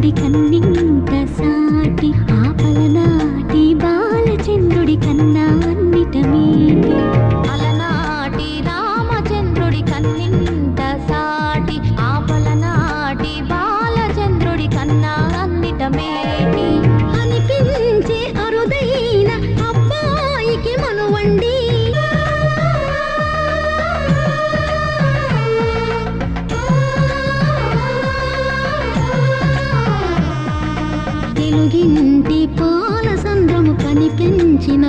రామచంద్రుడి కన్నింత సాటి ఆపలనాటి బాలచంద్రుడి కన్నా అన్నిట మేటి అలనాటి రామచంద్రుడి కన్నింత సాటి ఆపలనాటి బాలచంద్రుడి కన్నా అన్నిట మేటి అనిపించే అరుదైన అబ్బాయికి మనువండి తెలుగింటి పాల సంద్రము కనిపించిన